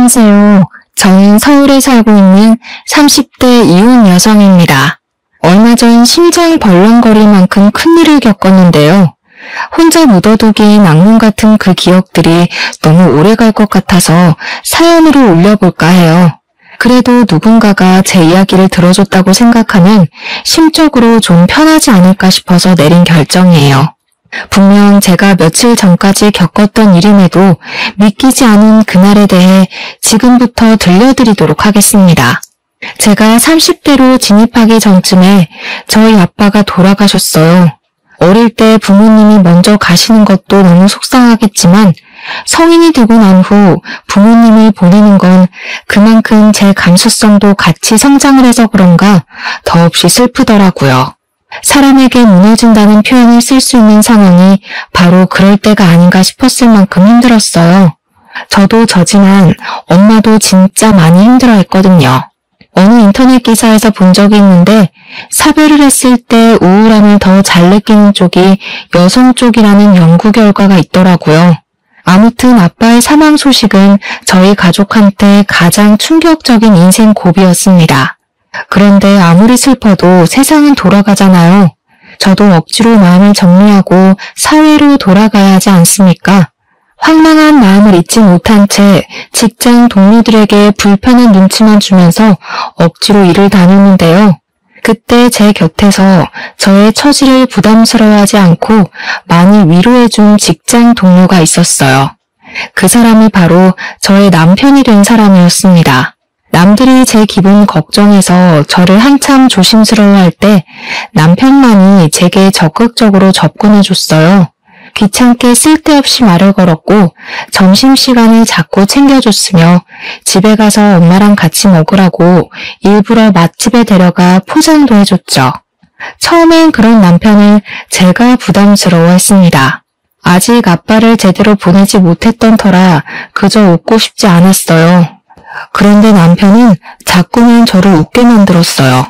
안녕하세요. 저는 서울에 살고 있는 30대 이혼 여성입니다. 얼마 전 심장 벌렁거릴 만큼 큰일을 겪었는데요. 혼자 묻어두기엔 악몽 같은 그 기억들이 너무 오래 갈 것 같아서 사연으로 올려볼까 해요. 그래도 누군가가 제 이야기를 들어줬다고 생각하면 심적으로 좀 편하지 않을까 싶어서 내린 결정이에요. 분명 제가 며칠 전까지 겪었던 일임에도 믿기지 않은 그날에 대해 지금부터 들려드리도록 하겠습니다. 제가 30대로 진입하기 전쯤에 저희 아빠가 돌아가셨어요. 어릴 때 부모님이 먼저 가시는 것도 너무 속상하겠지만 성인이 되고 난 후 부모님을 보내는 건 그만큼 제 감수성도 같이 성장을 해서 그런가 더없이 슬프더라고요. 사람에게 무너진다는 표현을 쓸 수 있는 상황이 바로 그럴 때가 아닌가 싶었을 만큼 힘들었어요. 저도 저지만 엄마도 진짜 많이 힘들어했거든요. 어느 인터넷 기사에서 본 적이 있는데 사별을 했을 때 우울함을 더 잘 느끼는 쪽이 여성 쪽이라는 연구 결과가 있더라고요. 아무튼 아빠의 사망 소식은 저희 가족한테 가장 충격적인 인생 고비였습니다. 그런데 아무리 슬퍼도 세상은 돌아가잖아요. 저도 억지로 마음을 정리하고 사회로 돌아가야 하지 않습니까? 황망한 마음을 잊지 못한 채 직장 동료들에게 불편한 눈치만 주면서 억지로 일을 다녔는데요. 그때 제 곁에서 저의 처지를 부담스러워하지 않고 많이 위로해준 직장 동료가 있었어요. 그 사람이 바로 저의 남편이 된 사람이었습니다. 남들이 제 기분 걱정해서 저를 한참 조심스러워할 때 남편만이 제게 적극적으로 접근해줬어요. 귀찮게 쓸데없이 말을 걸었고 점심시간을 자꾸 챙겨줬으며 집에 가서 엄마랑 같이 먹으라고 일부러 맛집에 데려가 포장도 해줬죠. 처음엔 그런 남편을 제가 부담스러워했습니다. 아직 아빠를 제대로 보내지 못했던 터라 그저 웃고 싶지 않았어요. 그런데 남편은 자꾸만 저를 웃게 만들었어요.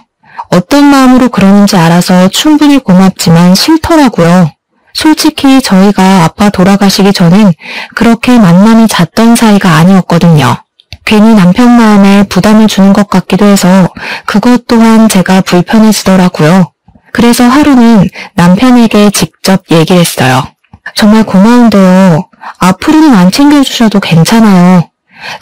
어떤 마음으로 그러는지 알아서 충분히 고맙지만 싫더라고요. 솔직히 저희가 아빠 돌아가시기 전엔 그렇게 만남이 잦던 사이가 아니었거든요. 괜히 남편 마음에 부담을 주는 것 같기도 해서 그것 또한 제가 불편해지더라고요. 그래서 하루는 남편에게 직접 얘기를 했어요. 정말 고마운데요. 앞으로는 안 챙겨주셔도 괜찮아요.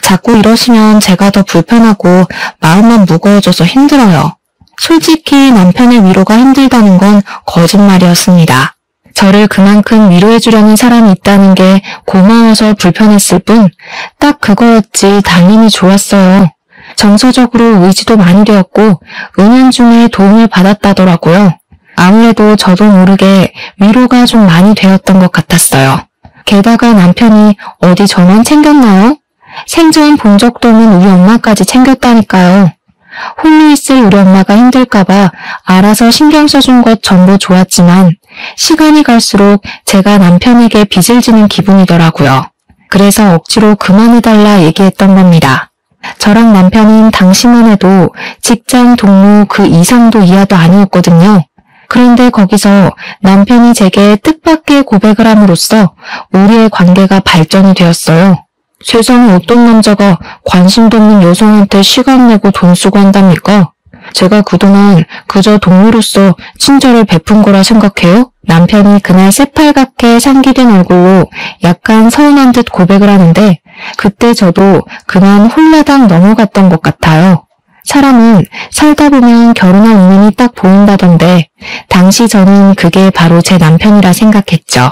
자꾸 이러시면 제가 더 불편하고 마음만 무거워져서 힘들어요. 솔직히 남편의 위로가 힘들다는 건 거짓말이었습니다. 저를 그만큼 위로해주려는 사람이 있다는 게 고마워서 불편했을 뿐 딱 그거였지 당연히 좋았어요. 정서적으로 의지도 많이 되었고 은연중에 도움을 받았다더라고요. 아무래도 저도 모르게 위로가 좀 많이 되었던 것 같았어요. 게다가 남편이 어디 저만 챙겼나요? 생전 본 적도 없는 우리 엄마까지 챙겼다니까요. 홀로 있을 우리 엄마가 힘들까봐 알아서 신경 써준 것 전부 좋았지만 시간이 갈수록 제가 남편에게 빚을 지는 기분이더라고요. 그래서 억지로 그만해달라 얘기했던 겁니다. 저랑 남편은 당시만 해도 직장 동료 그 이상도 이하도 아니었거든요. 그런데 거기서 남편이 제게 뜻밖의 고백을 함으로써 우리의 관계가 발전이 되었어요. 세상에 어떤 남자가 관심도 없는 여성한테 시간 내고 돈 쓰고 한답니까? 제가 그동안 그저 동료로서 친절을 베푼 거라 생각해요? 남편이 그날 새빨갛게 상기된 얼굴로 약간 서운한 듯 고백을 하는데 그때 저도 그만 홀라당 넘어갔던 것 같아요. 사람은 살다 보면 결혼할 운명이 딱 보인다던데 당시 저는 그게 바로 제 남편이라 생각했죠.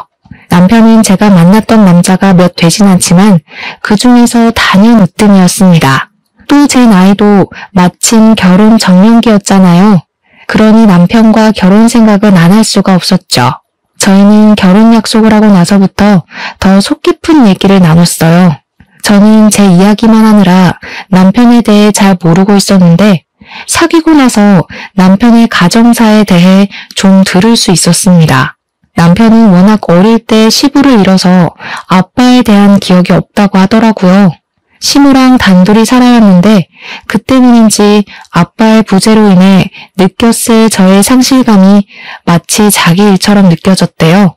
남편은 제가 만났던 남자가 몇 되진 않지만 그 중에서 단연 으뜸이었습니다. 또 제 나이도 마침 결혼 정년기였잖아요. 그러니 남편과 결혼 생각은 안 할 수가 없었죠. 저희는 결혼 약속을 하고 나서부터 더 속 깊은 얘기를 나눴어요. 저는 제 이야기만 하느라 남편에 대해 잘 모르고 있었는데 사귀고 나서 남편의 가정사에 대해 좀 들을 수 있었습니다. 남편은 워낙 어릴 때 시부를 잃어서 아빠에 대한 기억이 없다고 하더라고요. 시모랑 단둘이 살아왔는데 그때문인지 아빠의 부재로 인해 느꼈을 저의 상실감이 마치 자기 일처럼 느껴졌대요.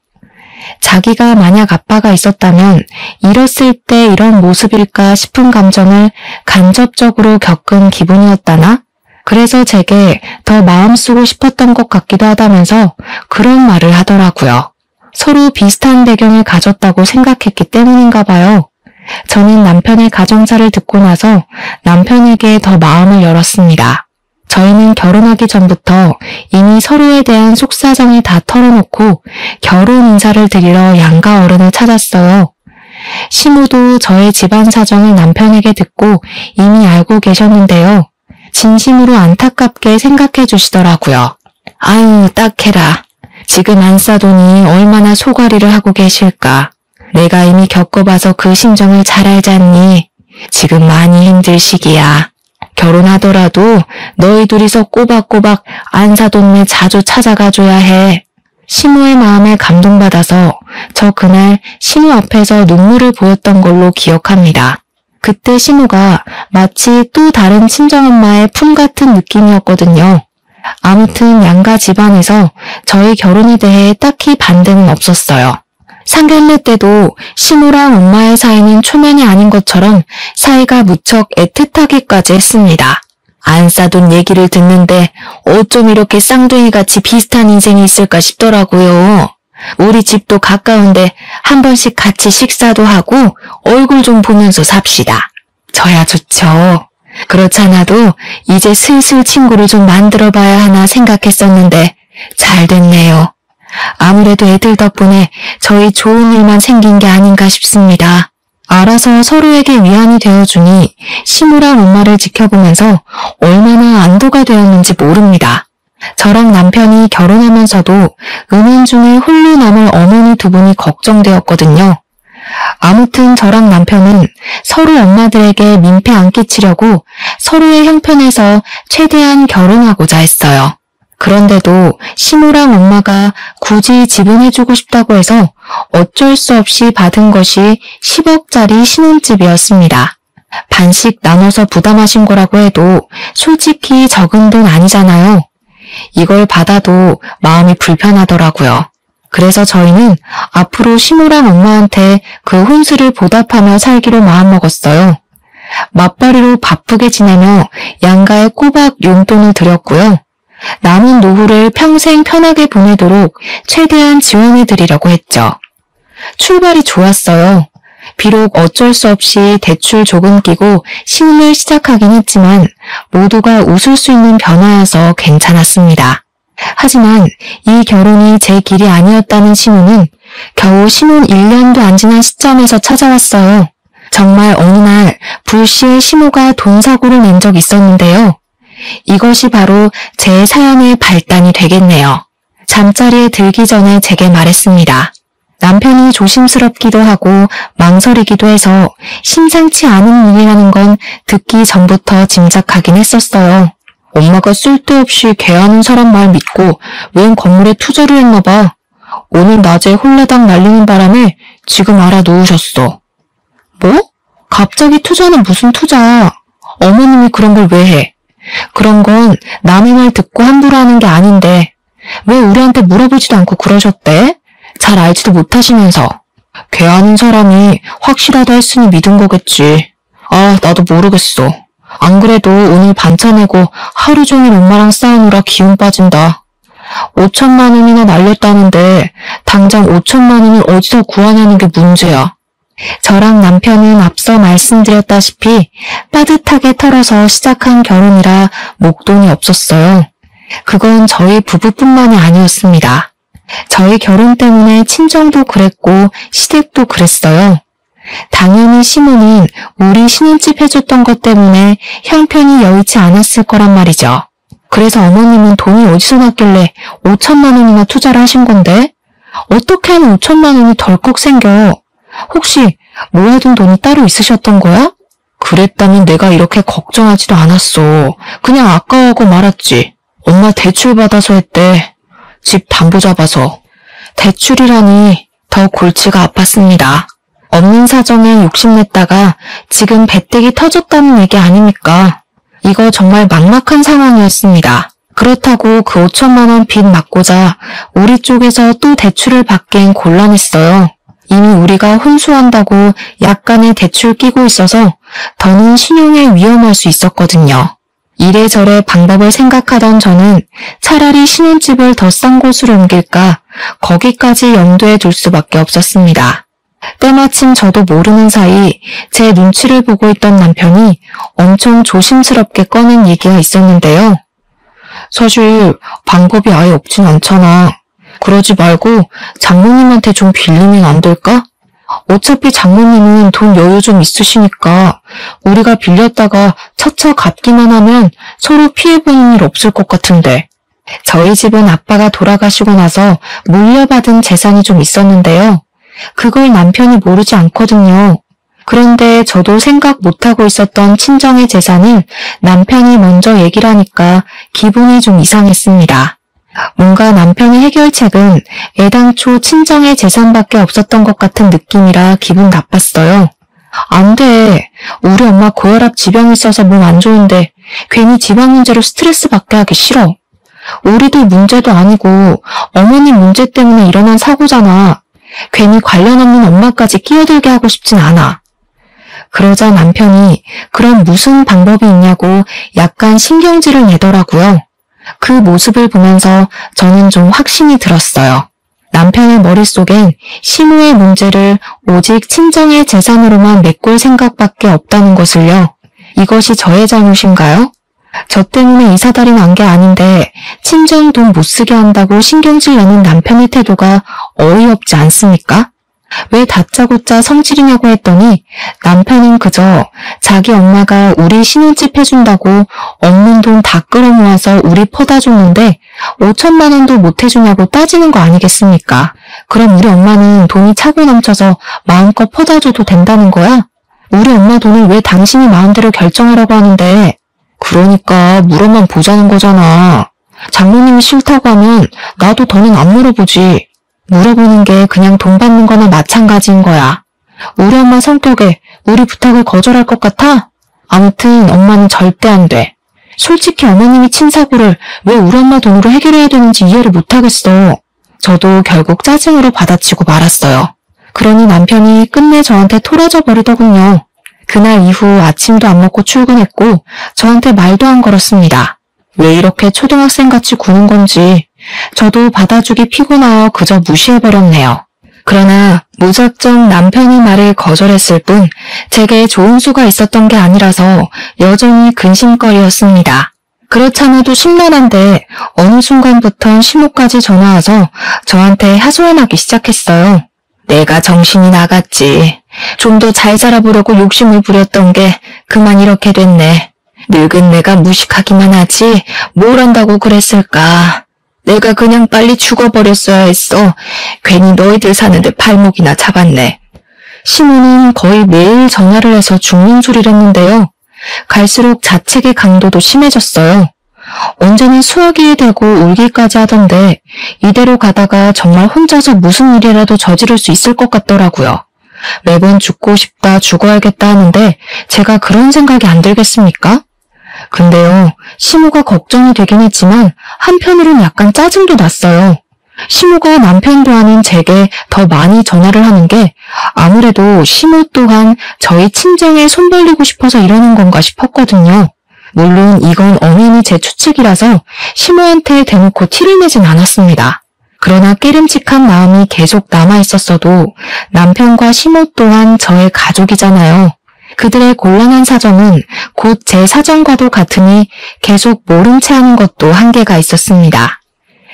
자기가 만약 아빠가 있었다면 이랬을 때 이런 모습일까 싶은 감정을 간접적으로 겪은 기분이었다나? 그래서 제게 더 마음 쓰고 싶었던 것 같기도 하다면서 그런 말을 하더라고요. 서로 비슷한 배경을 가졌다고 생각했기 때문인가 봐요. 저는 남편의 가정사를 듣고 나서 남편에게 더 마음을 열었습니다. 저희는 결혼하기 전부터 이미 서로에 대한 속사정을 다 털어놓고 결혼 인사를 드리러 양가 어른을 찾았어요. 시모도 저의 집안 사정을 남편에게 듣고 이미 알고 계셨는데요. 진심으로 안타깝게 생각해 주시더라고요. 아유, 딱해라. 지금 안 싸더니 얼마나 소가리를 하고 계실까. 내가 이미 겪어봐서 그 심정을 잘 알지 않니? 지금 많이 힘들 시기야. 결혼하더라도 너희 둘이서 꼬박꼬박 안사돈네 자주 찾아가줘야 해. 시모의 마음에 감동받아서 저 그날 시모 앞에서 눈물을 보였던 걸로 기억합니다. 그때 시모가 마치 또 다른 친정엄마의 품 같은 느낌이었거든요. 아무튼 양가 집안에서 저희 결혼에 대해 딱히 반대는 없었어요. 상견례 때도 시모랑 엄마의 사이는 초면이 아닌 것처럼 사이가 무척 애틋하기까지 했습니다. 안 싸돈 얘기를 듣는데 어쩜 이렇게 쌍둥이같이 비슷한 인생이 있을까 싶더라고요. 우리 집도 가까운데 한 번씩 같이 식사도 하고 얼굴 좀 보면서 삽시다. 저야 좋죠. 그렇잖아도 이제 슬슬 친구를 좀 만들어봐야 하나 생각했었는데 잘 됐네요. 아무래도 애들 덕분에 저희 좋은 일만 생긴 게 아닌가 싶습니다. 알아서 서로에게 위안이 되어주니 시모랑 엄마를 지켜보면서 얼마나 안도가 되었는지 모릅니다. 저랑 남편이 결혼하면서도 은연중에 홀로 남을 어머니 두 분이 걱정되었거든요. 아무튼 저랑 남편은 서로 엄마들에게 민폐 안 끼치려고 서로의 형편에서 최대한 결혼하고자 했어요. 그런데도 시모랑 엄마가 굳이 지분해주고 싶다고 해서 어쩔 수 없이 받은 것이 10억짜리 신혼집이었습니다. 반씩 나눠서 부담하신 거라고 해도 솔직히 적은 돈 아니잖아요. 이걸 받아도 마음이 불편하더라고요. 그래서 저희는 앞으로 시모랑 엄마한테 그 혼수를 보답하며 살기로 마음먹었어요. 맞벌이로 바쁘게 지내며 양가에 꼬박 용돈을 드렸고요. 남은 노후를 평생 편하게 보내도록 최대한 지원해드리려고 했죠. 출발이 좋았어요. 비록 어쩔 수 없이 대출 조금 끼고 신혼을 시작하긴 했지만 모두가 웃을 수 있는 변화여서 괜찮았습니다. 하지만 이 결혼이 제 길이 아니었다는 신호는 겨우 신혼 1년도 안 지난 시점에서 찾아왔어요. 정말 어느 날 불시에 시모가 돈 사고를 낸 적이 있었는데요. 이것이 바로 제 사연의 발단이 되겠네요. 잠자리에 들기 전에 제게 말했습니다. 남편이 조심스럽기도 하고 망설이기도 해서 심상치 않은 일이라는 건 듣기 전부터 짐작하긴 했었어요. 엄마가 쓸데없이 개하는 사람 말 믿고 웬 건물에 투자를 했나 봐. 오늘 낮에 홀라당 날리는 바람에 지금 알아놓으셨어. 뭐? 갑자기 투자는 무슨 투자? 어머님이 그런 걸 왜 해? 그런 건 남의 말 듣고 함부로 하는 게 아닌데 왜 우리한테 물어보지도 않고 그러셨대? 잘 알지도 못하시면서. 개하는 사람이 확실하다 했으니 믿은 거겠지. 아, 나도 모르겠어. 안 그래도 오늘 반차 내고 하루 종일 엄마랑 싸우느라 기운 빠진다. 5천만 원이나 날렸다는데 당장 5천만 원을 어디서 구하냐는 게 문제야. 저랑 남편은 앞서 말씀드렸다시피 빠듯하게 털어서 시작한 결혼이라 목돈이 없었어요. 그건 저희 부부뿐만이 아니었습니다. 저희 결혼 때문에 친정도 그랬고 시댁도 그랬어요. 당연히 시모는 우리 신혼집 해줬던 것 때문에 형편이 여의치 않았을 거란 말이죠. 그래서 어머님은 돈이 어디서 났길래 5천만 원이나 투자를 하신 건데? 어떻게 하면 5천만 원이 덜컥 생겨? 혹시 모아둔 돈이 따로 있으셨던 거야? 그랬다면 내가 이렇게 걱정하지도 않았어. 그냥 아까워하고 말았지. 엄마 대출 받아서 했대. 집 담보 잡아서. 대출이라니 더 골치가 아팠습니다. 없는 사정에 욕심냈다가 지금 배때기 터졌다는 얘기 아닙니까? 이거 정말 막막한 상황이었습니다. 그렇다고 그 5천만 원 빚 막고자 우리 쪽에서 또 대출을 받기엔 곤란했어요. 이미 우리가 혼수한다고 약간의 대출 끼고 있어서 더는 신용에 위험할 수 있었거든요. 이래저래 방법을 생각하던 저는 차라리 신혼집을 더 싼 곳으로 옮길까 거기까지 염두에 둘 수밖에 없었습니다. 때마침 저도 모르는 사이 제 눈치를 보고 있던 남편이 엄청 조심스럽게 꺼낸 얘기가 있었는데요. 사실 방법이 아예 없진 않잖아. 그러지 말고 장모님한테 좀 빌리면 안 될까? 어차피 장모님은 돈 여유 좀 있으시니까 우리가 빌렸다가 차차 갚기만 하면 서로 피해보는 일 없을 것 같은데. 저희 집은 아빠가 돌아가시고 나서 물려받은 재산이 좀 있었는데요. 그걸 남편이 모르지 않거든요. 그런데 저도 생각 못하고 있었던 친정의 재산을 남편이 먼저 얘기를 하니까 기분이 좀 이상했습니다. 뭔가 남편의 해결책은 애당초 친정의 재산밖에 없었던 것 같은 느낌이라 기분 나빴어요. 안 돼. 우리 엄마 고혈압 지병이 있어서 몸 안 좋은데 괜히 지방 문제로 스트레스 받게 하기 싫어. 우리들 문제도 아니고 어머님 문제 때문에 일어난 사고잖아. 괜히 관련 없는 엄마까지 끼어들게 하고 싶진 않아. 그러자 남편이 그럼 무슨 방법이 있냐고 약간 신경질을 내더라고요. 그 모습을 보면서 저는 좀 확신이 들었어요. 남편의 머릿속엔 시무의 문제를 오직 친정의 재산으로만 메꿀 생각밖에 없다는 것을요. 이것이 저의 잘못인가요? 저 때문에 이사달이 난 게 아닌데 친정 돈 못 쓰게 한다고 신경질 내는 남편의 태도가 어이없지 않습니까? 왜 다짜고짜 성질이냐고 했더니 남편은 그저 자기 엄마가 우리 신혼집 해준다고 없는 돈 다 끌어모아서 우리 퍼다 줬는데 5천만 원도 못 해주냐고 따지는 거 아니겠습니까? 그럼 우리 엄마는 돈이 차고 넘쳐서 마음껏 퍼다 줘도 된다는 거야? 우리 엄마 돈을 왜 당신이 마음대로 결정하라고 하는데? 그러니까 물어만 보자는 거잖아. 장모님이 싫다고 하면 나도 더는 안 물어보지. 물어보는 게 그냥 돈 받는 거나 마찬가지인 거야. 우리 엄마 성격에 우리 부탁을 거절할 것 같아? 아무튼 엄마는 절대 안 돼. 솔직히 어머님이 친 사고를 왜 우리 엄마 돈으로 해결해야 되는지 이해를 못하겠어. 저도 결국 짜증으로 받아치고 말았어요. 그러니 남편이 끝내 저한테 토라져 버리더군요. 그날 이후 아침도 안 먹고 출근했고 저한테 말도 안 걸었습니다. 왜 이렇게 초등학생같이 구는 건지 저도 받아주기 피곤하여 그저 무시해버렸네요. 그러나 무작정 남편이 말을 거절했을 뿐 제게 좋은 수가 있었던 게 아니라서 여전히 근심거리였습니다. 그렇잖아도 심란한데 어느 순간부턴 시모까지 전화와서 저한테 하소연하기 시작했어요. 내가 정신이 나갔지. 좀 더 잘 살아보려고 욕심을 부렸던 게 그만 이렇게 됐네. 늙은 내가 무식하기만 하지 뭘 한다고 그랬을까. 내가 그냥 빨리 죽어버렸어야 했어. 괜히 너희들 사는데 발목이나 잡았네. 시모는 거의 매일 전화를 해서 죽는 소리를 했는데요. 갈수록 자책의 강도도 심해졌어요. 언제는 수화기에 대고 울기까지 하던데 이대로 가다가 정말 혼자서 무슨 일이라도 저지를 수 있을 것 같더라고요. 매번 죽고 싶다, 죽어야겠다 하는데 제가 그런 생각이 안 들겠습니까? 근데요, 시모가 걱정이 되긴 했지만 한편으론 약간 짜증도 났어요. 시모가 남편도 아닌 제게 더 많이 전화를 하는 게 아무래도 시모 또한 저희 친정에 손 벌리고 싶어서 이러는 건가 싶었거든요. 물론 이건 엄연히 제 추측이라서 시모한테 대놓고 티를 내진 않았습니다. 그러나 깨름칙한 마음이 계속 남아있었어도 남편과 시모 또한 저의 가족이잖아요. 그들의 곤란한 사정은 곧 제 사정과도 같으니 계속 모른 채 하는 것도 한계가 있었습니다.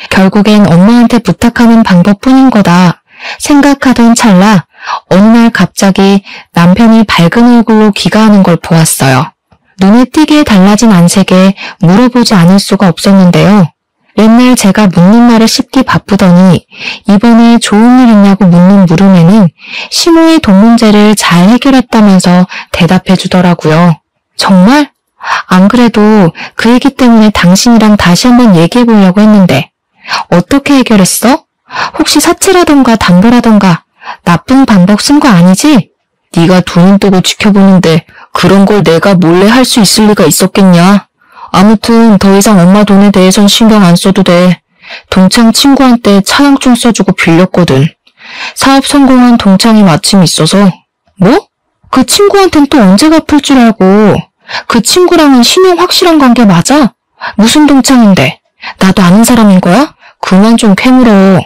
결국엔 엄마한테 부탁하는 방법뿐인 거다 생각하던 찰나 어느 날 갑자기 남편이 밝은 얼굴로 귀가하는 걸 보았어요. 눈에 띄게 달라진 안색에 물어보지 않을 수가 없었는데요. 맨날 제가 묻는 말을 씹기 바쁘더니 이번에 좋은 일 있냐고 묻는 물음에는 시모의 돈 문제를 잘 해결했다면서 대답해 주더라고요. 정말? 안 그래도 그 얘기 때문에 당신이랑 다시 한번 얘기해 보려고 했는데 어떻게 해결했어? 혹시 사채라던가 담보라던가 나쁜 방법 쓴 거 아니지? 네가 두 눈 뜨고 지켜보는데 그런 걸 내가 몰래 할 수 있을 리가 있었겠냐? 아무튼 더 이상 엄마 돈에 대해선 신경 안 써도 돼. 동창 친구한테 차용증 써주고 빌렸거든. 사업 성공한 동창이 마침 있어서. 뭐? 그 친구한텐 또 언제 갚을 줄 알고. 그 친구랑은 신용 확실한 관계 맞아? 무슨 동창인데? 나도 아는 사람인 거야? 그만 좀 캐물어.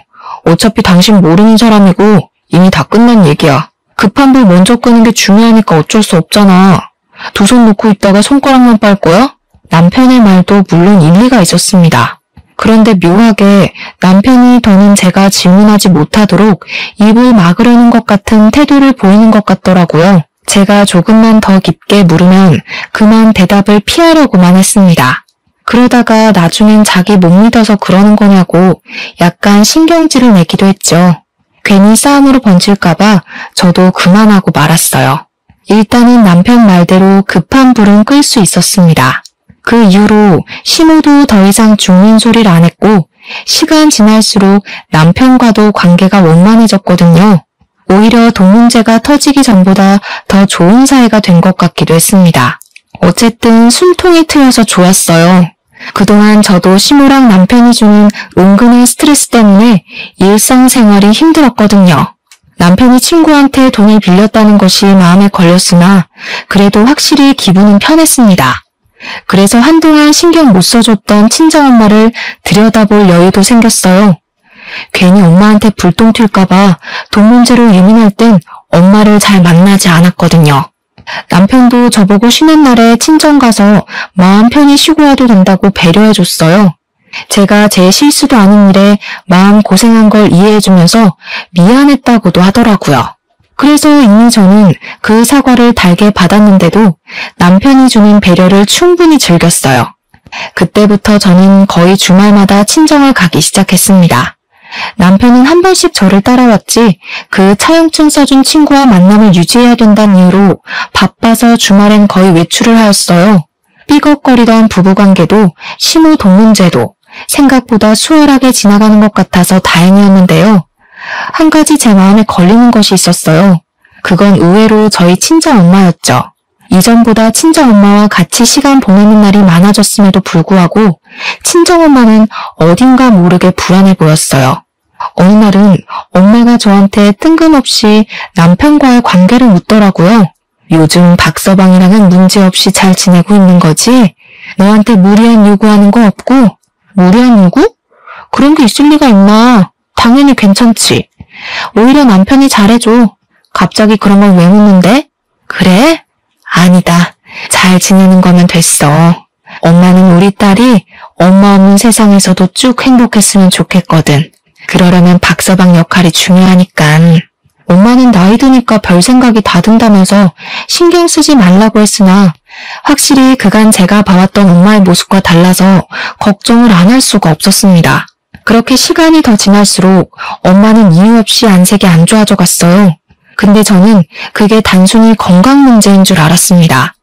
어차피 당신 모르는 사람이고 이미 다 끝난 얘기야. 급한 불 먼저 끄는 게 중요하니까 어쩔 수 없잖아. 두 손 놓고 있다가 손가락만 빨 거야? 남편의 말도 물론 일리가 있었습니다. 그런데 묘하게 남편이 더는 제가 질문하지 못하도록 입을 막으려는 것 같은 태도를 보이는 것 같더라고요. 제가 조금만 더 깊게 물으면 그만 대답을 피하려고만 했습니다. 그러다가 나중엔 자기 못 믿어서 그러는 거냐고 약간 신경질을 내기도 했죠. 괜히 싸움으로 번질까봐 저도 그만하고 말았어요. 일단은 남편 말대로 급한 불은 끌 수 있었습니다. 그 이후로 시모도 더 이상 죽는 소리를 안 했고 시간 지날수록 남편과도 관계가 원만해졌거든요. 오히려 돈 문제가 터지기 전보다 더 좋은 사이가 된 것 같기도 했습니다. 어쨌든 숨통이 트여서 좋았어요. 그동안 저도 시모랑 남편이 주는 은근한 스트레스 때문에 일상생활이 힘들었거든요. 남편이 친구한테 돈을 빌렸다는 것이 마음에 걸렸으나 그래도 확실히 기분은 편했습니다. 그래서 한동안 신경 못 써줬던 친정엄마를 들여다볼 여유도 생겼어요. 괜히 엄마한테 불똥 튈까봐 돈 문제로 예민할 땐 엄마를 잘 만나지 않았거든요. 남편도 저보고 쉬는 날에 친정 가서 마음 편히 쉬고 와도 된다고 배려해줬어요. 제가 제 실수도 아닌 일에 마음 고생한 걸 이해해주면서 미안했다고도 하더라고요. 그래서 이미 저는 그 사과를 달게 받았는데도 남편이 주는 배려를 충분히 즐겼어요. 그때부터 저는 거의 주말마다 친정을 가기 시작했습니다. 남편은 한 번씩 저를 따라왔지 그 차용증 써준 친구와 만남을 유지해야 된다는 이유로 바빠서 주말엔 거의 외출을 하였어요. 삐걱거리던 부부관계도 시모 돈 문제도 생각보다 수월하게 지나가는 것 같아서 다행이었는데요. 한 가지 제 마음에 걸리는 것이 있었어요. 그건 의외로 저희 친정엄마였죠. 이전보다 친정엄마와 같이 시간 보내는 날이 많아졌음에도 불구하고 친정엄마는 어딘가 모르게 불안해 보였어요. 어느 날은 엄마가 저한테 뜬금없이 남편과의 관계를 묻더라고요. 요즘 박서방이랑은 문제없이 잘 지내고 있는 거지? 너한테 무리한 요구하는 거 없고? 무리한 요구? 그런 게 있을 리가 있나? 당연히 괜찮지. 오히려 남편이 잘해줘. 갑자기 그런 걸 왜 묻는데? 그래? 아니다. 잘 지내는 거면 됐어. 엄마는 우리 딸이 엄마 없는 세상에서도 쭉 행복했으면 좋겠거든. 그러려면 박서방 역할이 중요하니깐. 엄마는 나이 드니까 별 생각이 다 든다면서 신경 쓰지 말라고 했으나 확실히 그간 제가 봐왔던 엄마의 모습과 달라서 걱정을 안 할 수가 없었습니다. 그렇게 시간이 더 지날수록 엄마는 이유 없이 안색이 안 좋아져 갔어요. 근데 저는 그게 단순히 건강 문제인 줄 알았습니다.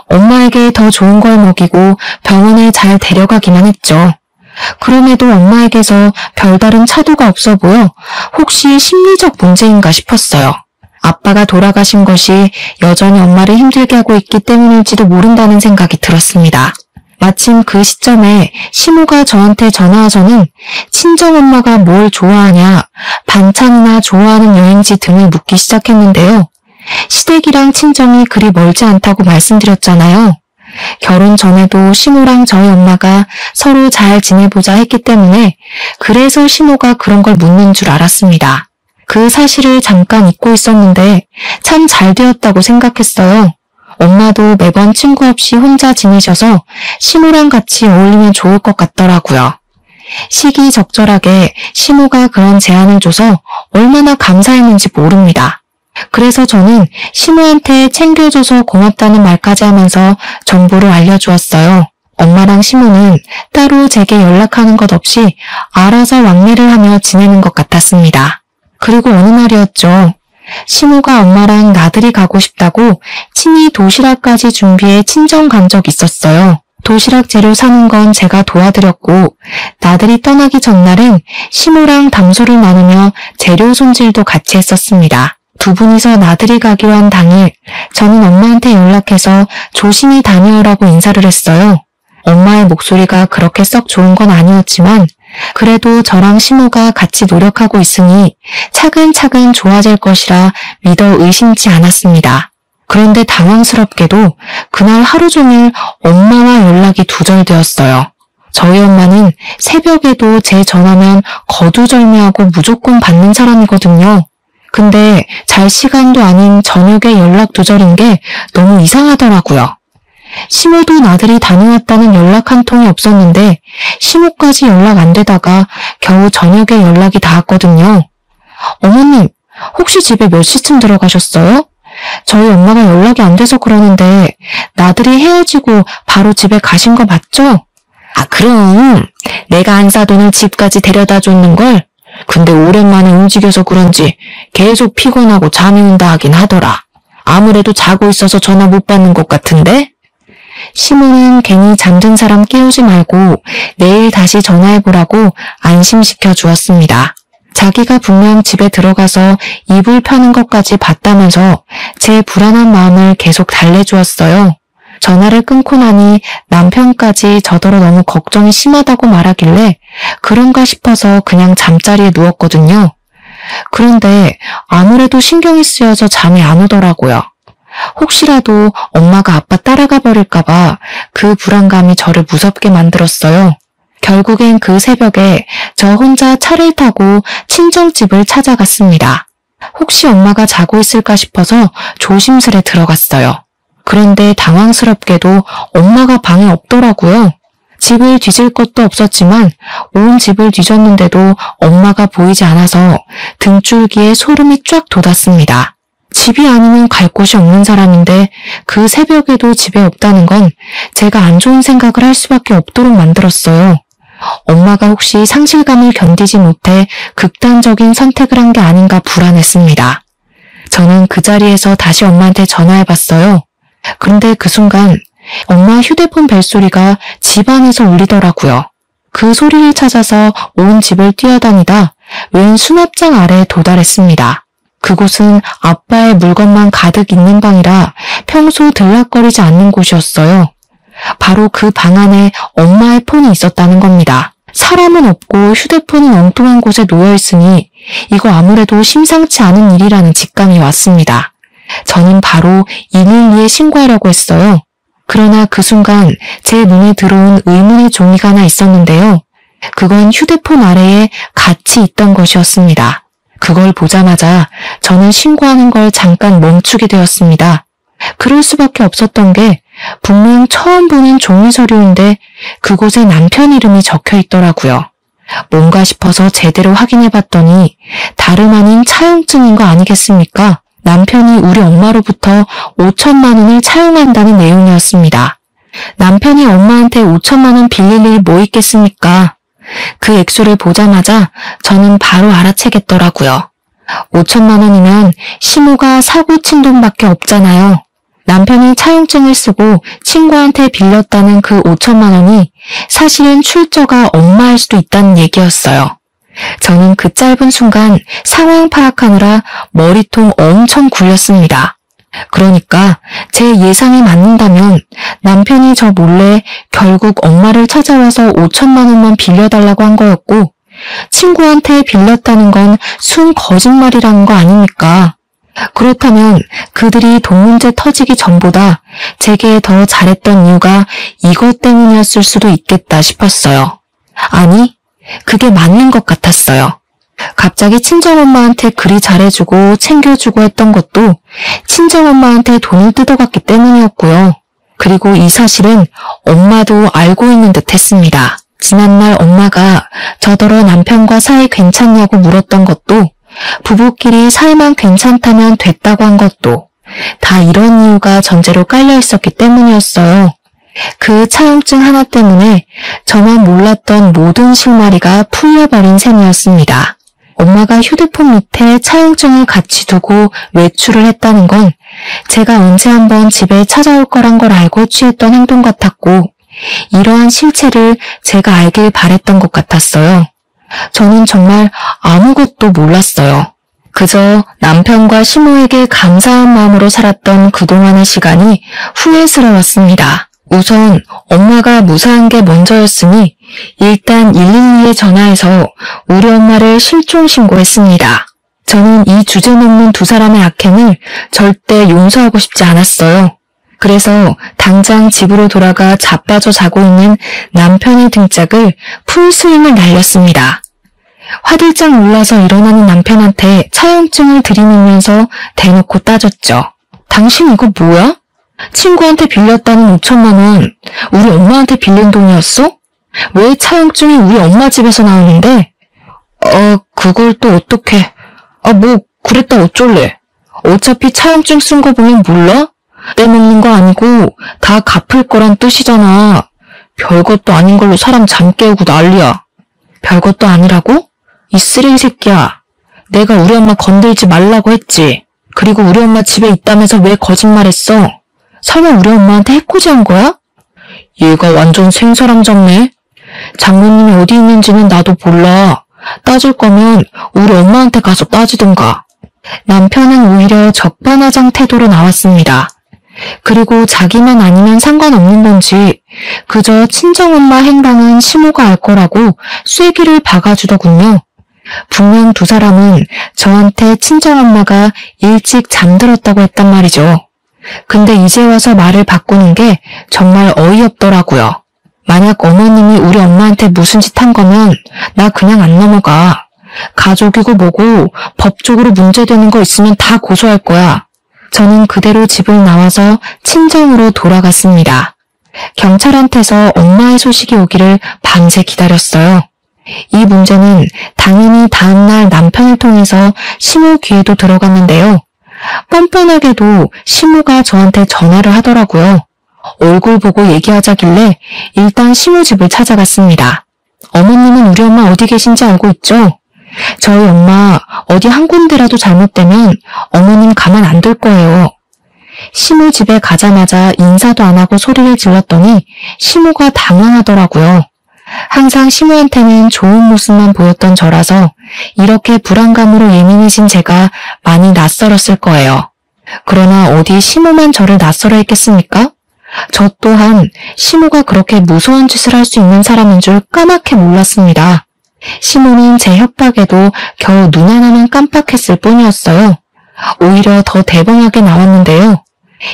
엄마에게 더 좋은 걸 먹이고 병원에 잘 데려가기만 했죠. 그럼에도 엄마에게서 별다른 차도가 없어 보여 혹시 심리적 문제인가 싶었어요. 아빠가 돌아가신 것이 여전히 엄마를 힘들게 하고 있기 때문일지도 모른다는 생각이 들었습니다. 마침 그 시점에 시모가 저한테 전화와서는 친정엄마가 뭘 좋아하냐, 반찬이나 좋아하는 여행지 등을 묻기 시작했는데요. 시댁이랑 친정이 그리 멀지 않다고 말씀드렸잖아요. 결혼 전에도 시모랑 저희 엄마가 서로 잘 지내보자 했기 때문에 그래서 시모가 그런 걸 묻는 줄 알았습니다. 그 사실을 잠깐 잊고 있었는데 참 잘 되었다고 생각했어요. 엄마도 매번 친구 없이 혼자 지내셔서 시모랑 같이 어울리면 좋을 것 같더라고요. 시기적절하게 시모가 그런 제안을 줘서 얼마나 감사했는지 모릅니다. 그래서 저는 시모한테 챙겨줘서 고맙다는 말까지 하면서 정보를 알려주었어요. 엄마랑 시모는 따로 제게 연락하는 것 없이 알아서 왕래를 하며 지내는 것 같았습니다. 그리고 어느 날이었죠. 시모가 엄마랑 나들이 가고 싶다고 친히 도시락까지 준비해 친정 간 적 있었어요. 도시락 재료 사는 건 제가 도와드렸고 나들이 떠나기 전날은 시모랑 담소를 나누며 재료 손질도 같이 했었습니다. 두 분이서 나들이 가기로 한 당일 저는 엄마한테 연락해서 조심히 다녀오라고 인사를 했어요. 엄마의 목소리가 그렇게 썩 좋은 건 아니었지만 그래도 저랑 시모가 같이 노력하고 있으니 차근차근 좋아질 것이라 믿어 의심치 않았습니다. 그런데 당황스럽게도 그날 하루 종일 엄마와 연락이 두절되었어요. 저희 엄마는 새벽에도 제 전화면 거두절미하고 무조건 받는 사람이거든요. 근데 잘 시간도 아닌 저녁에 연락 두절인 게 너무 이상하더라고요. 시모도 나들이 다녀왔다는 연락 한 통이 없었는데 시모까지 연락 안 되다가 겨우 저녁에 연락이 닿았거든요. 어머님, 혹시 집에 몇 시쯤 들어가셨어요? 저희 엄마가 연락이 안 돼서 그러는데 나들이 헤어지고 바로 집에 가신 거 맞죠? 아, 그럼 내가 안 사돈을 집까지 데려다 줬는걸. 근데 오랜만에 움직여서 그런지 계속 피곤하고 잠이 온다 하긴 하더라. 아무래도 자고 있어서 전화 못 받는 것 같은데? 시모는 괜히 잠든 사람 깨우지 말고 내일 다시 전화해보라고 안심시켜 주었습니다. 자기가 분명 집에 들어가서 이불 펴는 것까지 봤다면서 제 불안한 마음을 계속 달래주었어요. 전화를 끊고 나니 남편까지 저더러 너무 걱정이 심하다고 말하길래 그런가 싶어서 그냥 잠자리에 누웠거든요. 그런데 아무래도 신경이 쓰여서 잠이 안 오더라고요. 혹시라도 엄마가 아빠 따라가 버릴까봐 그 불안감이 저를 무섭게 만들었어요. 결국엔 그 새벽에 저 혼자 차를 타고 친정집을 찾아갔습니다. 혹시 엄마가 자고 있을까 싶어서 조심스레 들어갔어요. 그런데 당황스럽게도 엄마가 방에 없더라고요. 집을 뒤질 것도 없었지만 온 집을 뒤졌는데도 엄마가 보이지 않아서 등줄기에 소름이 쫙 돋았습니다. 집이 아니면 갈 곳이 없는 사람인데 그 새벽에도 집에 없다는 건 제가 안 좋은 생각을 할 수밖에 없도록 만들었어요. 엄마가 혹시 상실감을 견디지 못해 극단적인 선택을 한 게 아닌가 불안했습니다. 저는 그 자리에서 다시 엄마한테 전화해봤어요. 그런데 그 순간 엄마 휴대폰 벨소리가 집 안에서 울리더라고요. 그 소리를 찾아서 온 집을 뛰어다니다 웬 수납장 아래에 도달했습니다. 그곳은 아빠의 물건만 가득 있는 방이라 평소 들락거리지 않는 곳이었어요. 바로 그 방 안에 엄마의 폰이 있었다는 겁니다. 사람은 없고 휴대폰은 엉뚱한 곳에 놓여있으니 이거 아무래도 심상치 않은 일이라는 직감이 왔습니다. 저는 바로 112에 신고하려고 했어요. 그러나 그 순간 제 눈에 들어온 의문의 종이가 하나 있었는데요. 그건 휴대폰 아래에 같이 있던 것이었습니다. 그걸 보자마자 저는 신고하는 걸 잠깐 멈추게 되었습니다. 그럴 수밖에 없었던 게 분명 처음 보는 종이 서류인데 그곳에 남편 이름이 적혀 있더라고요. 뭔가 싶어서 제대로 확인해봤더니 다름 아닌 차용증인 거 아니겠습니까? 남편이 우리 엄마로부터 5천만 원을 차용한다는 내용이었습니다. 남편이 엄마한테 5천만 원 빌릴 일 뭐 있겠습니까? 그 액수를 보자마자 저는 바로 알아채겠더라고요. 5천만 원이면 시모가 사고 친 돈밖에 없잖아요. 남편이 차용증을 쓰고 친구한테 빌렸다는 그 5천만 원이 사실은 출처가 엄마일 수도 있다는 얘기였어요. 저는 그 짧은 순간 상황 파악하느라 머리통 엄청 굴렸습니다. 그러니까 제 예상에 맞는다면 남편이 저 몰래 결국 엄마를 찾아와서 5천만 원만 빌려달라고 한 거였고 친구한테 빌렸다는 건 순 거짓말이라는 거 아닙니까? 그렇다면 그들이 돈 문제 터지기 전보다 제게 더 잘했던 이유가 이것 때문이었을 수도 있겠다 싶었어요. 아니, 그게 맞는 것 같았어요. 갑자기 친정엄마한테 그리 잘해주고 챙겨주고 했던 것도 친정엄마한테 돈을 뜯어갔기 때문이었고요. 그리고 이 사실은 엄마도 알고 있는 듯 했습니다. 지난날 엄마가 저더러 남편과 사이 괜찮냐고 물었던 것도 부부끼리 사이만 괜찮다면 됐다고 한 것도 다 이런 이유가 전제로 깔려 있었기 때문이었어요. 그 차용증 하나 때문에 저만 몰랐던 모든 실마리가 풀려버린 셈이었습니다. 엄마가 휴대폰 밑에 차용증을 같이 두고 외출을 했다는 건 제가 언제 한번 집에 찾아올 거란 걸 알고 취했던 행동 같았고 이러한 실체를 제가 알길 바랬던 것 같았어요. 저는 정말 아무것도 몰랐어요. 그저 남편과 시모에게 감사한 마음으로 살았던 그동안의 시간이 후회스러웠습니다. 우선 엄마가 무사한 게 먼저였으니 일단 112에 전화해서 우리 엄마를 실종 신고했습니다. 저는 이 주제넘는 두 사람의 악행을 절대 용서하고 싶지 않았어요. 그래서 당장 집으로 돌아가 자빠져 자고 있는 남편의 등짝을 풀스윙을 날렸습니다. 화들짝 놀라서 일어나는 남편한테 차용증을 들이밀면서 대놓고 따졌죠. 당신 이거 뭐야? 친구한테 빌렸다는 5천만 원, 우리 엄마한테 빌린 돈이었어? 왜 차용증이 우리 엄마 집에서 나오는데? 그걸 또 어떡해. 뭐 그랬다 어쩔래. 어차피 차용증 쓴 거 보면 몰라? 떼먹는 거 아니고 다 갚을 거란 뜻이잖아. 별것도 아닌 걸로 사람 잠 깨우고 난리야. 별것도 아니라고? 이 쓰레기 새끼야. 내가 우리 엄마 건들지 말라고 했지. 그리고 우리 엄마 집에 있다면서 왜 거짓말했어? 설마 우리 엄마한테 해코지한 거야? 얘가 완전 생사람 잡네. 장모님이 어디 있는지는 나도 몰라. 따질 거면 우리 엄마한테 가서 따지든가. 남편은 오히려 적반하장 태도로 나왔습니다. 그리고 자기만 아니면 상관없는 건지 그저 친정엄마 행방은 시모가 알 거라고 쐐기를 박아주더군요. 분명 두 사람은 저한테 친정엄마가 일찍 잠들었다고 했단 말이죠. 근데 이제 와서 말을 바꾸는 게 정말 어이없더라고요. 만약 어머님이 우리 엄마한테 무슨 짓 한 거면 나 그냥 안 넘어가. 가족이고 뭐고 법적으로 문제되는 거 있으면 다 고소할 거야. 저는 그대로 집을 나와서 친정으로 돌아갔습니다. 경찰한테서 엄마의 소식이 오기를 밤새 기다렸어요. 이 문제는 당연히 다음날 남편을 통해서 시모 귀에도 들어갔는데요. 뻔뻔하게도 시모가 저한테 전화를 하더라고요. 얼굴 보고 얘기하자길래 일단 시모 집을 찾아갔습니다. 어머님은 우리 엄마 어디 계신지 알고 있죠? 저희 엄마 어디 한 군데라도 잘못되면 어머님 가만 안 둘 거예요. 시모 집에 가자마자 인사도 안 하고 소리를 질렀더니 시모가 당황하더라고요. 항상 시모한테는 좋은 모습만 보였던 저라서 이렇게 불안감으로 예민해진 제가 많이 낯설었을 거예요. 그러나 어디 시모만 저를 낯설어 했겠습니까? 저 또한 시모가 그렇게 무서운 짓을 할 수 있는 사람인 줄 까맣게 몰랐습니다. 시모는 제 협박에도 겨우 눈 하나만 깜빡했을 뿐이었어요. 오히려 더 대범하게 나왔는데요.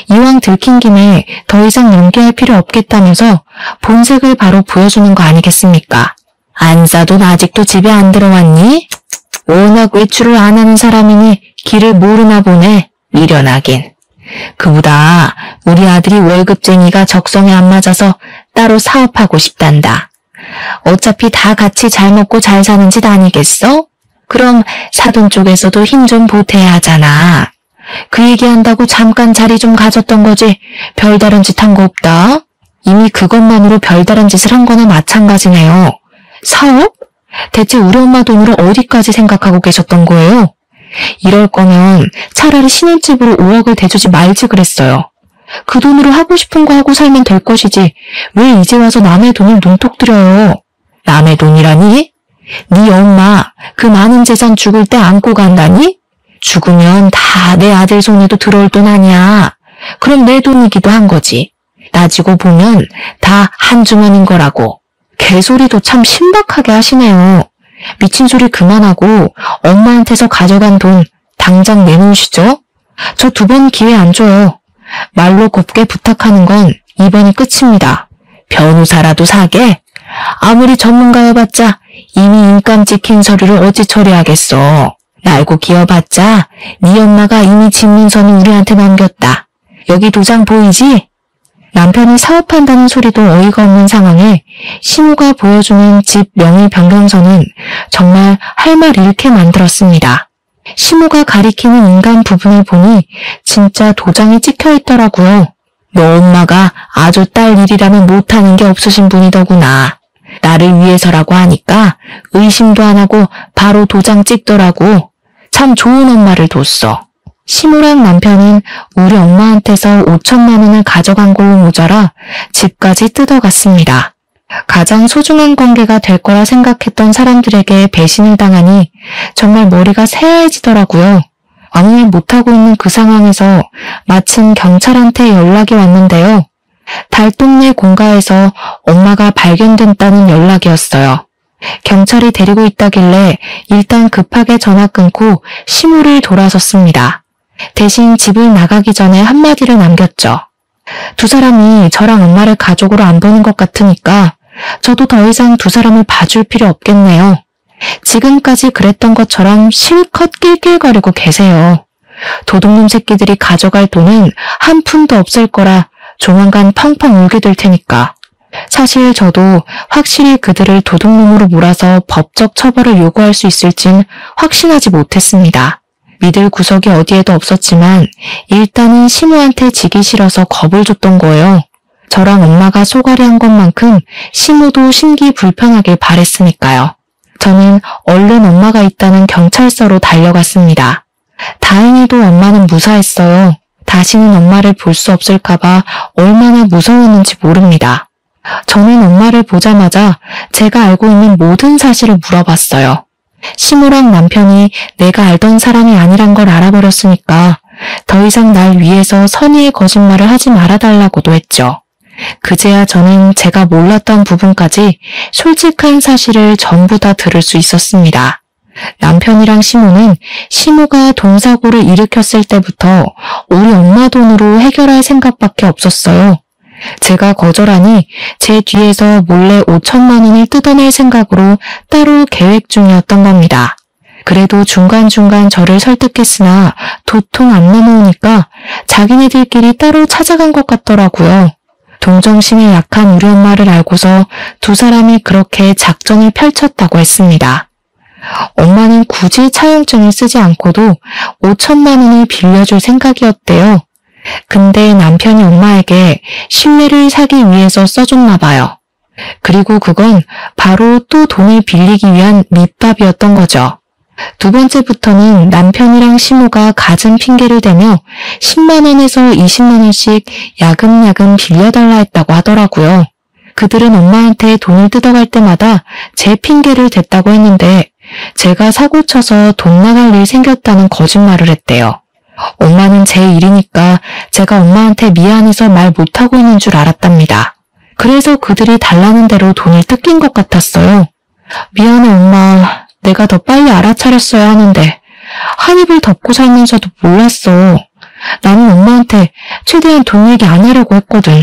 이왕 들킨 김에 더 이상 연기할 필요 없겠다면서 본색을 바로 보여주는 거 아니겠습니까? 안사돈 아직도 집에 안 들어왔니? 워낙 외출을 안 하는 사람이니 길을 모르나 보네. 미련하긴. 그보다 우리 아들이 월급쟁이가 적성에 안 맞아서 따로 사업하고 싶단다. 어차피 다 같이 잘 먹고 잘 사는 짓 아니겠어? 그럼 사돈 쪽에서도 힘 좀 보태야 하잖아. 그 얘기한다고 잠깐 자리 좀 가졌던 거지 별다른 짓 한 거 없다. 이미 그것만으로 별다른 짓을 한 거나 마찬가지네요. 사업? 대체 우리 엄마 돈으로 어디까지 생각하고 계셨던 거예요? 이럴 거면 차라리 신혼집으로 5억을 대주지 말지 그랬어요. 그 돈으로 하고 싶은 거 하고 살면 될 것이지 왜 이제 와서 남의 돈을 눈독 들여요? 남의 돈이라니? 네 엄마 그 많은 재산 죽을 때 안고 간다니? 죽으면 다 내 아들 손에도 들어올 돈 아니야. 그럼 내 돈이기도 한 거지. 따지고 보면 다 한 주머니인 거라고. 개소리도 참 신박하게 하시네요. 미친 소리 그만하고 엄마한테서 가져간 돈 당장 내놓으시죠? 저 2번 기회 안 줘요. 말로 곱게 부탁하는 건 이번이 끝입니다. 변호사라도 사게? 아무리 전문가여봤자 이미 인감 찍힌 서류를 어찌 처리하겠어. 날고 기어봤자 네 엄마가 이미 집문서는 우리한테 넘겼다. 여기 도장 보이지? 남편이 사업한다는 소리도 어이가 없는 상황에 시모가 보여주는 집 명의 변경서는 정말 할 말 잃게 만들었습니다. 시모가 가리키는 인간 부분을 보니 진짜 도장이 찍혀 있더라고요. 너 엄마가 아주 딸 일이라면 못하는 게 없으신 분이더구나. 나를 위해서라고 하니까 의심도 안 하고 바로 도장 찍더라고. 참 좋은 엄마를 뒀어. 시모랑 남편은 우리 엄마한테서 5천만 원을 가져간 걸로 모자라 집까지 뜯어갔습니다. 가장 소중한 관계가 될 거라 생각했던 사람들에게 배신을 당하니 정말 머리가 새하얘지더라고요. 아무 일 못하고 있는 그 상황에서 마침 경찰한테 연락이 왔는데요. 달동네 공가에서 엄마가 발견됐다는 연락이었어요. 경찰이 데리고 있다길래 일단 급하게 전화 끊고 시무를 돌아섰습니다. 대신 집을 나가기 전에 한마디를 남겼죠. 두 사람이 저랑 엄마를 가족으로 안 보는 것 같으니까 저도 더 이상 두 사람을 봐줄 필요 없겠네요. 지금까지 그랬던 것처럼 실컷 낄낄거리고 계세요. 도둑놈 새끼들이 가져갈 돈은 한 푼도 없을 거라 조만간 펑펑 울게 될 테니까. 사실 저도 확실히 그들을 도둑놈으로 몰아서 법적 처벌을 요구할 수 있을진 확신하지 못했습니다. 믿을 구석이 어디에도 없었지만 일단은 시무한테 지기 싫어서 겁을 줬던 거예요. 저랑 엄마가 쏘가리 한 것만큼 시무도 심기 불편하길 바랬으니까요. 저는 얼른 엄마가 있다는 경찰서로 달려갔습니다. 다행히도 엄마는 무사했어요. 다시는 엄마를 볼 수 없을까봐 얼마나 무서웠는지 모릅니다. 저는 엄마를 보자마자 제가 알고 있는 모든 사실을 물어봤어요. 시무랑 남편이 내가 알던 사람이 아니란 걸 알아버렸으니까 더 이상 날 위해서 선의의 거짓말을 하지 말아달라고도 했죠. 그제야 저는 제가 몰랐던 부분까지 솔직한 사실을 전부 다 들을 수 있었습니다. 남편이랑 시무는 시무가 돈사고를 일으켰을 때부터 우리 엄마 돈으로 해결할 생각밖에 없었어요. 제가 거절하니 제 뒤에서 몰래 5천만 원을 뜯어낼 생각으로 따로 계획 중이었던 겁니다. 그래도 중간중간 저를 설득했으나 도통 안 넘어오니까 자기네들끼리 따로 찾아간 것 같더라고요. 동정심에 약한 우리 엄마를 알고서 두 사람이 그렇게 작전을 펼쳤다고 했습니다. 엄마는 굳이 차용증을 쓰지 않고도 5천만 원을 빌려줄 생각이었대요. 근데 남편이 엄마에게 신뢰를 사기 위해서 써줬나 봐요. 그리고 그건 바로 또 돈을 빌리기 위한 밑밥이었던 거죠. 두 번째부터는 남편이랑 시무가 갖은 핑계를 대며 10만 원에서 20만 원씩 야금야금 빌려달라 했다고 하더라고요. 그들은 엄마한테 돈을 뜯어갈 때마다 제 핑계를 댔다고 했는데 제가 사고쳐서 돈 나갈 일 생겼다는 거짓말을 했대요. 엄마는 제 일이니까 제가 엄마한테 미안해서 말 못하고 있는 줄 알았답니다. 그래서 그들이 달라는 대로 돈을 뜯긴 것 같았어요. 미안해 엄마, 내가 더 빨리 알아차렸어야 하는데 한 입을 덮고 살면서도 몰랐어. 나는 엄마한테 최대한 돈 얘기 안 하려고 했거든.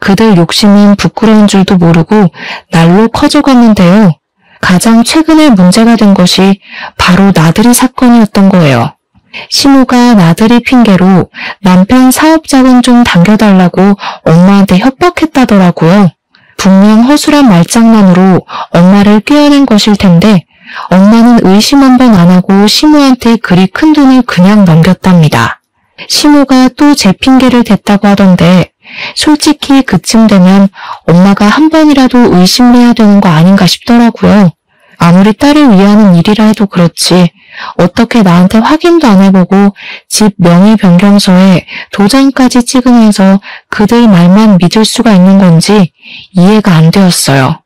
그들 욕심은 부끄러운 줄도 모르고 날로 커져갔는데요. 가장 최근에 문제가 된 것이 바로 나들이 사건이었던 거예요. 시무가 나들이 핑계로 남편 사업자금 좀 당겨달라고 엄마한테 협박했다더라고요. 분명 허술한 말장난으로 엄마를 꿰어낸 것일 텐데 엄마는 의심 한 번 안 하고 시무한테 그리 큰 돈을 그냥 넘겼답니다. 시무가 또 제 핑계를 댔다고 하던데 솔직히 그쯤 되면 엄마가 한 번이라도 의심을 해야 되는 거 아닌가 싶더라고요. 아무리 딸을 위하는 일이라 해도 그렇지 어떻게 나한테 확인도 안 해보고 집 명의 변경서에 도장까지 찍으면서 그들 말만 믿을 수가 있는 건지 이해가 안 되었어요.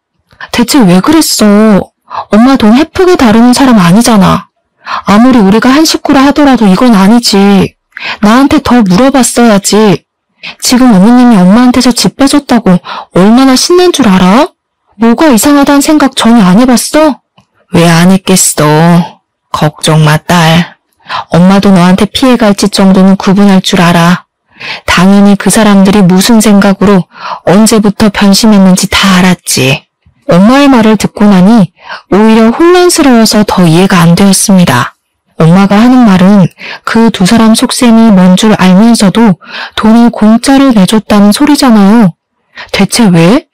대체 왜 그랬어? 엄마 돈 헤프게 다루는 사람 아니잖아. 아무리 우리가 한 식구라 하더라도 이건 아니지. 나한테 더 물어봤어야지. 지금 어머님이 엄마한테서 집 빼줬다고 얼마나 신난 줄 알아? 뭐가 이상하다는 생각 전혀 안 해봤어? 왜 안 했겠어. 걱정 마, 딸. 엄마도 너한테 피해갈지 정도는 구분할 줄 알아. 당연히 그 사람들이 무슨 생각으로 언제부터 변심했는지 다 알았지. 엄마의 말을 듣고 나니 오히려 혼란스러워서 더 이해가 안 되었습니다. 엄마가 하는 말은 그 두 사람 속셈이 뭔 줄 알면서도 돈을 공짜로 내줬다는 소리잖아요. 대체 왜?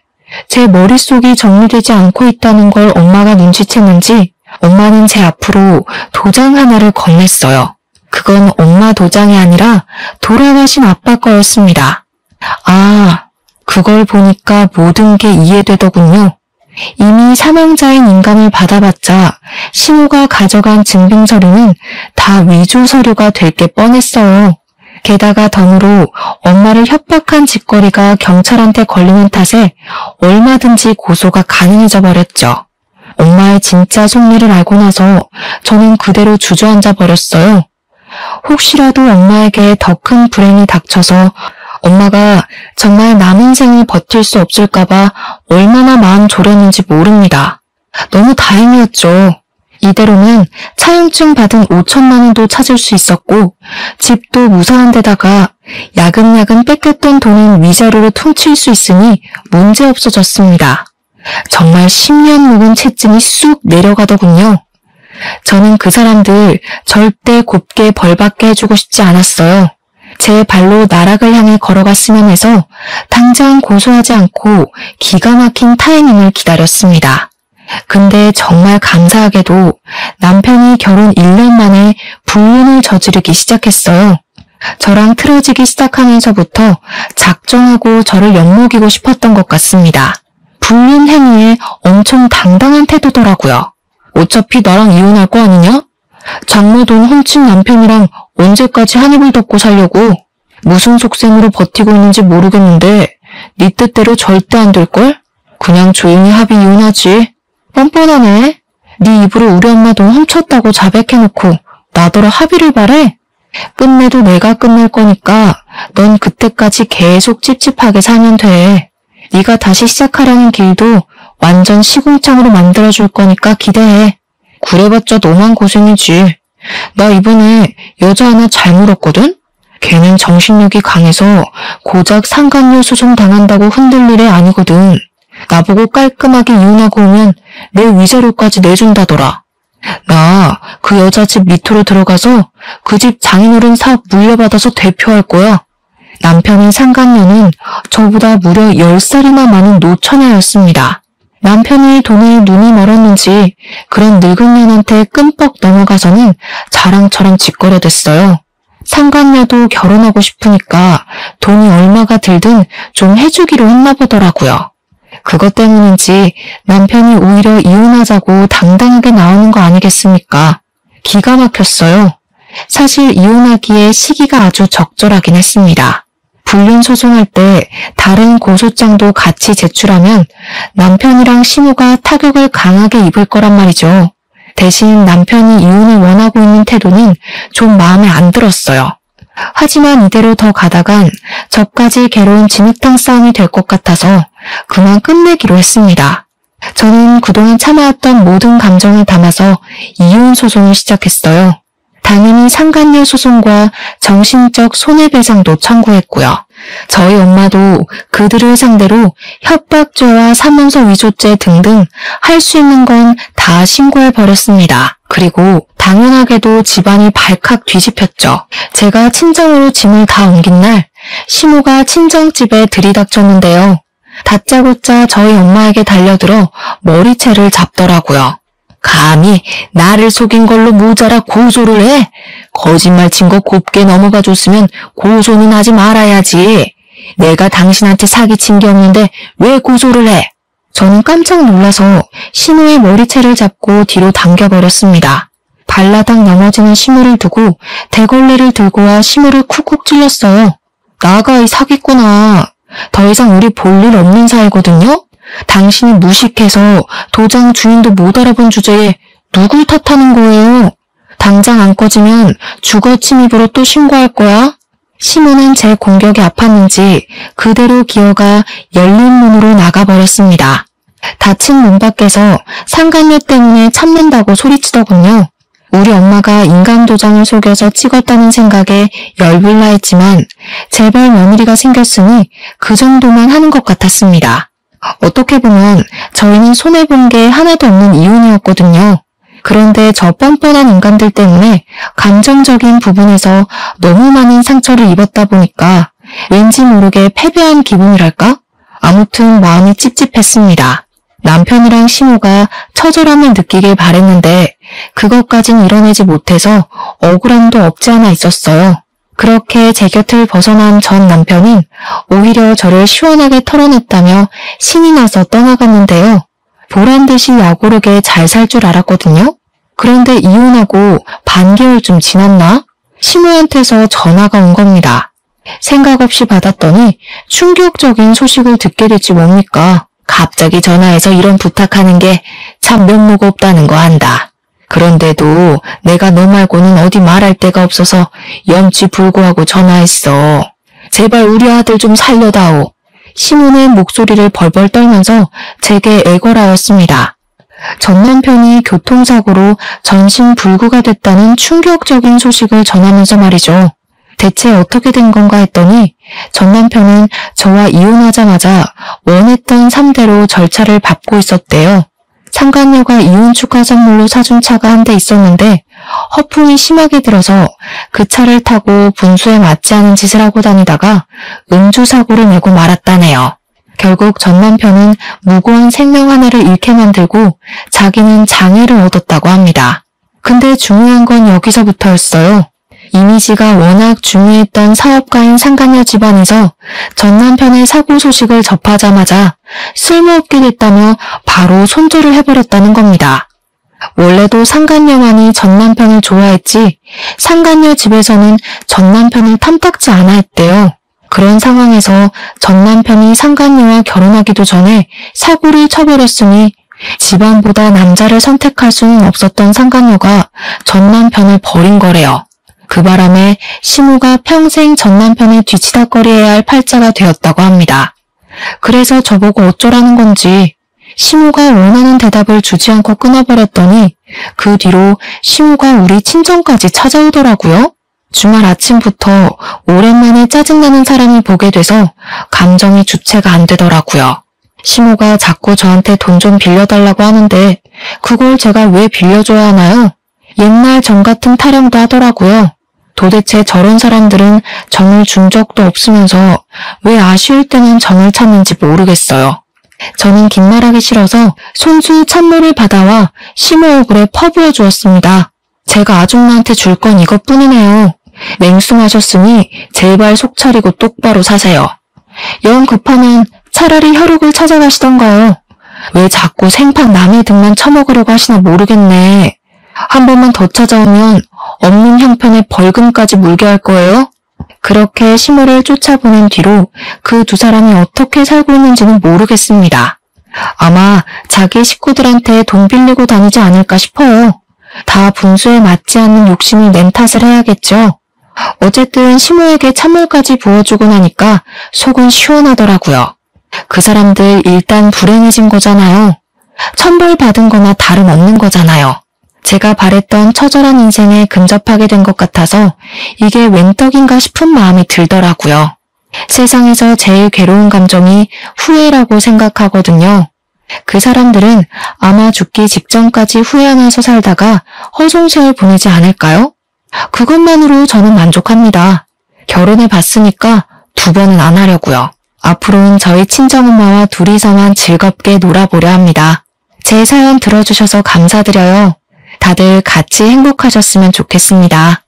제 머릿속이 정리되지 않고 있다는 걸 엄마가 눈치챘는지 엄마는 제 앞으로 도장 하나를 건넸어요. 그건 엄마 도장이 아니라 돌아가신 아빠 거였습니다. 아, 그걸 보니까 모든 게 이해되더군요. 이미 사망자인 인감을 받아봤자 시무가 가져간 증빙서류는 다 위조 서류가 될 게 뻔했어요. 게다가 덤으로 엄마를 협박한 짓거리가 경찰한테 걸리는 탓에 얼마든지 고소가 가능해져 버렸죠. 엄마의 진짜 속내를 알고 나서 저는 그대로 주저앉아 버렸어요. 혹시라도 엄마에게 더 큰 불행이 닥쳐서 엄마가 정말 남은 생을 버틸 수 없을까봐 얼마나 마음 졸였는지 모릅니다. 너무 다행이었죠. 이대로는 차용증 받은 5천만 원도 찾을 수 있었고 집도 무사한 데다가 야금야금 뺏겼던 돈은 위자료로 퉁칠 수 있으니 문제 없어졌습니다. 정말 10년 묵은 채증이 쑥 내려가더군요. 저는 그 사람들 절대 곱게 벌받게 해주고 싶지 않았어요. 제 발로 나락을 향해 걸어갔으면 해서 당장 고소하지 않고 기가 막힌 타이밍을 기다렸습니다. 근데 정말 감사하게도 남편이 결혼 1년 만에 불륜을 저지르기 시작했어요. 저랑 틀어지기 시작하면서부터 작정하고 저를 엿먹이고 싶었던 것 같습니다. 불륜 행위에 엄청 당당한 태도더라고요. 어차피 나랑 이혼할 거 아니냐? 장모 돈 훔친 남편이랑 언제까지 한 입을 덮고 살려고? 무슨 속셈으로 버티고 있는지 모르겠는데 네 뜻대로 절대 안 될걸? 그냥 조용히 합의 이혼하지. 뻔뻔하네. 네 입으로 우리 엄마 돈 훔쳤다고 자백해놓고 나더러 합의를 바래? 끝내도 내가 끝낼 거니까 넌 그때까지 계속 찝찝하게 살면 돼. 네가 다시 시작하려는 길도 완전 시궁창으로 만들어줄 거니까 기대해. 그래봤자 너만 고생이지. 나 이번에 여자 하나 잘 물었거든? 걔는 정신력이 강해서 고작 상간녀 소송 당한다고 흔들릴 애 아니거든. 나보고 깔끔하게 이혼하고 오면 내 위자료까지 내준다더라. 나 그 여자 집 밑으로 들어가서 그 집 장인어른 사업 물려받아서 대표할 거야. 남편인 상간녀는 저보다 무려 10살이나 많은 노처녀였습니다. 남편이 돈에 눈이 멀었는지 그런 늙은 년한테 끔뻑 넘어가서는 자랑처럼 짓거려댔어요. 상간녀도 결혼하고 싶으니까 돈이 얼마가 들든 좀 해주기로 했나 보더라고요. 그것 때문인지 남편이 오히려 이혼하자고 당당하게 나오는 거 아니겠습니까? 기가 막혔어요. 사실 이혼하기에 시기가 아주 적절하긴 했습니다. 불륜 소송할 때 다른 고소장도 같이 제출하면 남편이랑 시모가 타격을 강하게 입을 거란 말이죠. 대신 남편이 이혼을 원하고 있는 태도는 좀 마음에 안 들었어요. 하지만 이대로 더 가다간 저까지 괴로운 진흙탕 싸움이 될 것 같아서 그만 끝내기로 했습니다. 저는 그동안 참아왔던 모든 감정을 담아서 이혼 소송을 시작했어요. 당연히 상간녀 소송과 정신적 손해배상도 청구했고요. 저희 엄마도 그들을 상대로 협박죄와 사문서 위조죄 등등 할 수 있는 건 다 신고해버렸습니다. 그리고 당연하게도 집안이 발칵 뒤집혔죠. 제가 친정으로 짐을 다 옮긴 날 시모가 친정집에 들이닥쳤는데요. 다짜고짜 저희 엄마에게 달려들어 머리채를 잡더라고요. 감히 나를 속인 걸로 모자라 고소를 해? 거짓말 친 거 곱게 넘어가 줬으면 고소는 하지 말아야지. 내가 당신한테 사기친 게 없는데 왜 고소를 해? 저는 깜짝 놀라서 시모의 머리채를 잡고 뒤로 당겨버렸습니다. 발라당 넘어지는 시모를 두고 대걸레를 들고 와 시모를 쿡쿡 찔렀어요. 나가 이 사기꾼아. 더 이상 우리 볼 일 없는 사이거든요? 당신이 무식해서 도장 주인도 못 알아본 주제에 누굴 탓하는 거예요? 당장 안 꺼지면 주거 침입으로 또 신고할 거야? 시모는 제 공격이 아팠는지 그대로 기어가 열린 문으로 나가버렸습니다. 닫힌 문 밖에서 상간녀 때문에 참는다고 소리치더군요. 우리 엄마가 인간 도장을 속여서 찍었다는 생각에 열불나 했지만 제발 며느리가 생겼으니 그 정도만 하는 것 같았습니다. 어떻게 보면 저희는 손해본 게 하나도 없는 이혼이었거든요. 그런데 저 뻔뻔한 인간들 때문에 감정적인 부분에서 너무 많은 상처를 입었다 보니까 왠지 모르게 패배한 기분이랄까? 아무튼 마음이 찝찝했습니다. 남편이랑 시모가 처절함을 느끼길 바랬는데 그것까진 이뤄내지 못해서 억울함도 없지 않아 있었어요. 그렇게 제 곁을 벗어난 전 남편은 오히려 저를 시원하게 털어냈다며 신이 나서 떠나갔는데요. 보란듯이 약오르게 잘 살 줄 알았거든요. 그런데 이혼하고 반개월쯤 지났나? 시모한테서 전화가 온 겁니다. 생각 없이 받았더니 충격적인 소식을 듣게 됐지 뭡니까? 갑자기 전화해서 이런 부탁하는 게 참 면목 없다는 거 안다. 그런데도 내가 너 말고는 어디 말할 데가 없어서 염치불고하고 전화했어. 제발 우리 아들 좀 살려다오. 시모는 목소리를 벌벌 떨면서 제게 애걸하였습니다. 전 남편이 교통사고로 전신불구가 됐다는 충격적인 소식을 전하면서 말이죠. 대체 어떻게 된 건가 했더니 전 남편은 저와 이혼하자마자 원했던 3대로 절차를 밟고 있었대요. 상간녀가 이혼 축하 선물로 사준 차가 한 대 있었는데 허풍이 심하게 들어서 그 차를 타고 분수에 맞지 않은 짓을 하고 다니다가 음주사고를 내고 말았다네요. 결국 전 남편은 무고한 생명 하나를 잃게 만들고 자기는 장애를 얻었다고 합니다. 근데 중요한 건 여기서부터였어요. 이미지가 워낙 중요했던 사업가인 상간녀 집안에서 전 남편의 사고 소식을 접하자마자 쓸모없게 됐다며 바로 손절을 해버렸다는 겁니다. 원래도 상간녀만이 전 남편을 좋아했지 상간녀 집에서는 전 남편을 탐탁지 않아 했대요. 그런 상황에서 전 남편이 상간녀와 결혼하기도 전에 사고를 쳐버렸으니 집안보다 남자를 선택할 수는 없었던 상간녀가 전 남편을 버린 거래요. 그 바람에 시모가 평생 전 남편의 뒤치다꺼리해야 할 팔자가 되었다고 합니다. 그래서 저보고 어쩌라는 건지 시모가 원하는 대답을 주지 않고 끊어버렸더니 그 뒤로 시모가 우리 친정까지 찾아오더라고요. 주말 아침부터 오랜만에 짜증나는 사람이 보게 돼서 감정이 주체가 안 되더라고요. 시모가 자꾸 저한테 돈 좀 빌려달라고 하는데 그걸 제가 왜 빌려줘야 하나요? 옛날 정 같은 타령도 하더라고요. 도대체 저런 사람들은 정을 준 적도 없으면서 왜 아쉬울 때는 정을 찾는지 모르겠어요. 저는 긴 말하기 싫어서 손수 찬물을 받아와 시모 얼굴에 퍼부어 주었습니다. 제가 아줌마한테 줄 건 이것뿐이네요. 맹숭하셨으니 제발 속 차리고 똑바로 사세요. 영 급하면 차라리 혈육을 찾아가시던가요. 왜 자꾸 생판 남의 등만 처먹으려고 하시나 모르겠네. 한 번만 더 찾아오면 없는 형편에 벌금까지 물게 할 거예요? 그렇게 시모를 쫓아보낸 뒤로 그 두 사람이 어떻게 살고 있는지는 모르겠습니다. 아마 자기 식구들한테 돈 빌리고 다니지 않을까 싶어요. 다 분수에 맞지 않는 욕심이 낸 탓을 해야겠죠. 어쨌든 시모에게 찬물까지 부어주고 나니까 속은 시원하더라고요. 그 사람들 일단 불행해진 거잖아요. 천벌받은 거나 다름없는 거잖아요. 제가 바랬던 처절한 인생에 근접하게 된 것 같아서 이게 웬 떡인가 싶은 마음이 들더라고요. 세상에서 제일 괴로운 감정이 후회라고 생각하거든요. 그 사람들은 아마 죽기 직전까지 후회하면서 살다가 허송세월 보내지 않을까요? 그것만으로 저는 만족합니다. 결혼해 봤으니까 두 번은 안 하려고요. 앞으로는 저희 친정엄마와 둘이서만 즐겁게 놀아보려 합니다. 제 사연 들어주셔서 감사드려요. 다들 같이 행복하셨으면 좋겠습니다.